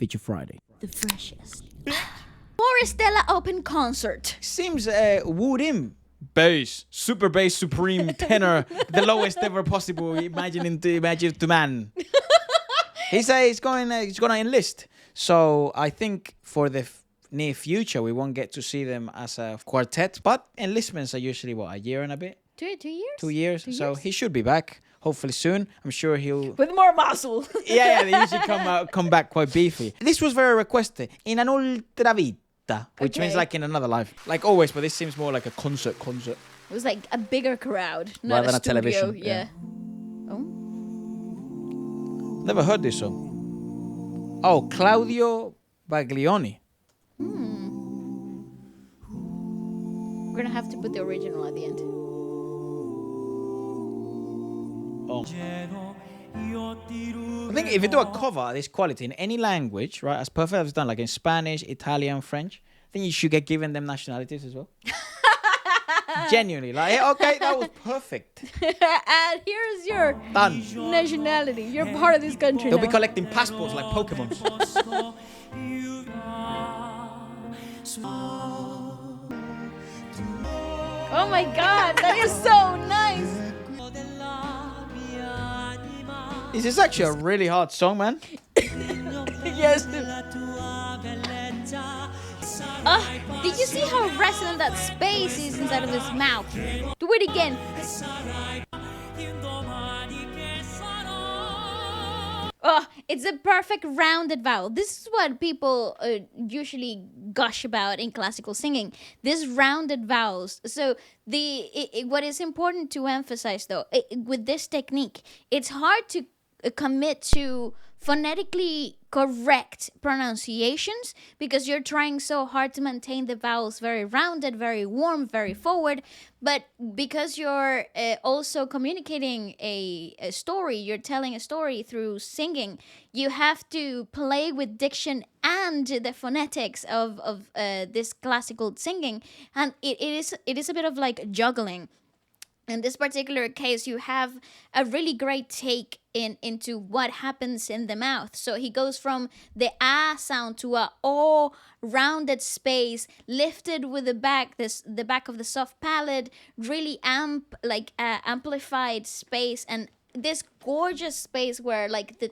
Feature Friday. The freshest. Forestella open concert. Seems wooed in. Bass, super bass, supreme tenor, the lowest ever possible. Imagine to man. He's gonna enlist. So I think for the near future we won't get to see them as a quartet. But enlistments are usually what, a year and a bit. 2 years. 2 years. So he should be back. Hopefully soon. I'm sure he'll. With more muscle. Yeah, they usually come back quite beefy. This was very requested in an ultra vita, which means like in another life, like always. But this seems more like a concert. It was like a bigger crowd, not rather than a studio. television. Yeah. Oh. Never heard this song. Oh, Claudio Baglioni. We're gonna have to put the original at the end. Oh. I think if you do a cover of this quality in any language, right, as perfect as it's done, like in Spanish, Italian, French, I think you should get given them nationalities as well. Genuinely, like, okay, that was perfect. And here's your Done. nationality. You're part of this country. They'll now. be collecting passports like Pokemon. Oh my god, that is so nice. This is actually a really hard song, man. Yes. Did you see how resonant that space is inside of his mouth? Do it again. Oh, it's a perfect rounded vowel. This is what people usually gush about in classical singing. These rounded vowels. So what is important to emphasize though, with this technique, it's hard to commit to phonetically correct pronunciations because you're trying so hard to maintain the vowels very rounded, very warm, very forward. But because you're also communicating a story, you're telling a story through singing, you have to play with diction and the phonetics of this classical singing. And it is a bit of like juggling. In this particular case, you have a really great take into what happens in the mouth. So he goes from the ah sound to a oh rounded space, lifted with the back of the soft palate, really amplified space, and this gorgeous space where like the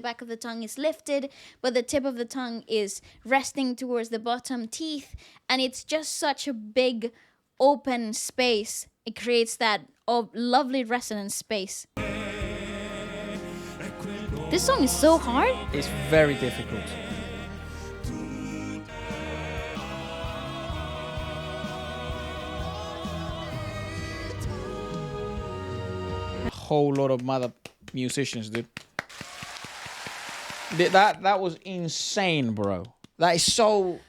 back of the tongue is lifted, but the tip of the tongue is resting towards the bottom teeth, and it's just such a big open space. It creates that lovely resonant space. This song is so hard. It's very difficult. A whole lot of mother musicians, dude. That was insane, bro. That is so...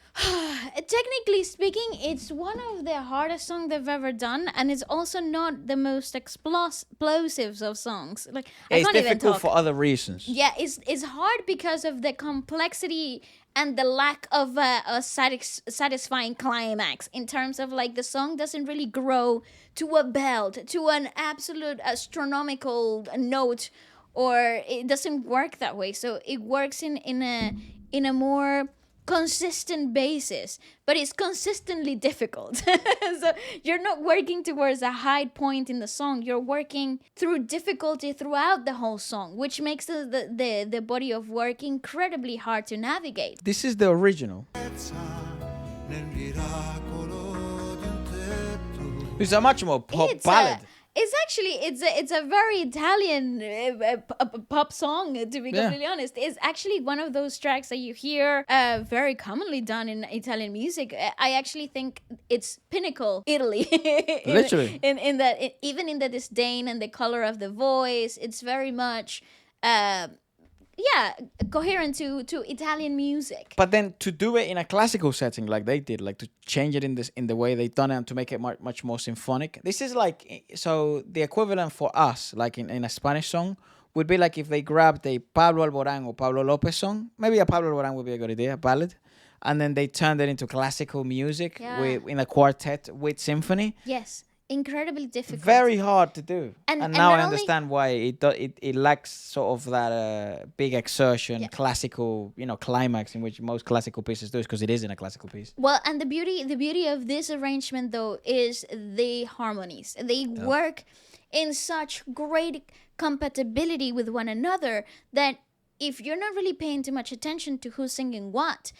Technically speaking, it's one of the hardest songs they've ever done, and it's also not the most explosive of songs. Like I can't even talk. It's difficult for other reasons. Yeah, it's hard because of the complexity and the lack of a satisfying climax. In terms of like the song doesn't really grow to a belt, to an absolute astronomical note, or it doesn't work that way. So it works in a more consistent basis, but it's consistently difficult. So you're not working towards a high point in the song, you're working through difficulty throughout the whole song, which makes the body of work incredibly hard to navigate. This is the original. It's a much more pop ballad. It's a very Italian pop song, to be completely honest. It's actually one of those tracks that you hear very commonly done in Italian music. I actually think it's pinnacle Italy. Literally. In that, even in the disdain and the color of the voice, it's very much coherent to Italian music. But then to do it in a classical setting like they did, like to change it in the way they done it and to make it much more symphonic. This is like, so the equivalent for us, like in a Spanish song, would be like if they grabbed a Pablo Alborán or Pablo López song. Maybe a Pablo Alborán would be a good idea, a ballad. And then they turned it into classical music in a quartet with symphony. Yes. incredibly difficult. Very hard to do. And And not now I only- understand why it lacks sort of that big exertion, classical, climax in which most classical pieces do, because it is in a classical piece. Well, and the beauty of this arrangement though is the harmonies. They work in such great compatibility with one another that if you're not really paying too much attention to who's singing what,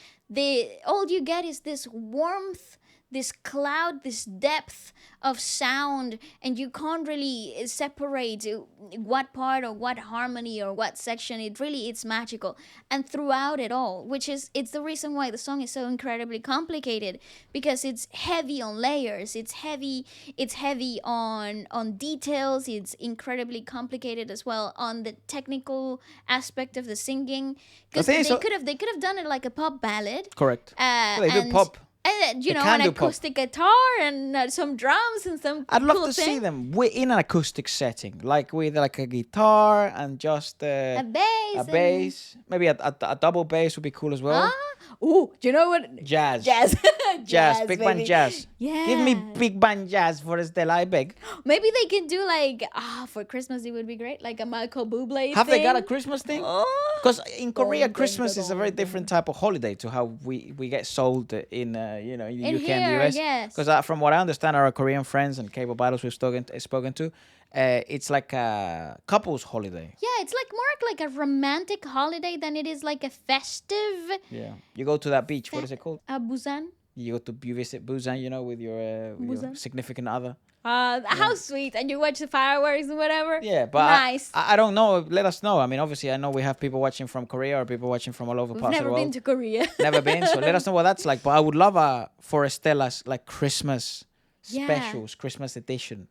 all you get is this warmth, this cloud, this depth of sound, and you can't really separate what part or what harmony or what section. It's magical. And throughout it all, it's the reason why the song is so incredibly complicated, because it's heavy on layers, it's heavy on details, it's incredibly complicated as well on the technical aspect of the singing, because I think they could have done it like a pop ballad. Correct. Well, they do And pop. And They an can do pop. acoustic guitar and some drums and some I'd love cool to thing. see them in an acoustic setting, like with like a guitar and just A bass. a and- bass. Maybe a double bass would be cool as well. Ooh, do you know what? Jazz. Jazz. Jazz, big band baby. jazz. Yeah. Give me big band jazz, Forestella, I beg. Maybe they can do like, for Christmas it would be great, like a Michael Bublé Have they got a thing. Christmas thing? Oh. Because in Korea, Dun, Christmas dun, is a very dun, different type of holiday to how we get sold in in the In UK and the here, US. yes. Because from what I understand, our Korean friends and K-pop idols we've spoken to, it's like a couples holiday. Yeah, it's like more like a romantic holiday than it is like a festive. Yeah, you go to that beach. What is it called? Busan. You visit Busan, with your Busan. significant other. How sweet, and you watch the fireworks and whatever. Yeah, but nice. I don't know. Let us know. I mean, obviously, I know we have people watching from Korea or people watching from all over We've parts of never the world. been to Korea. Never been, so let us know what that's like. But I would love a Forestella's like Christmas Yeah. specials, Christmas edition.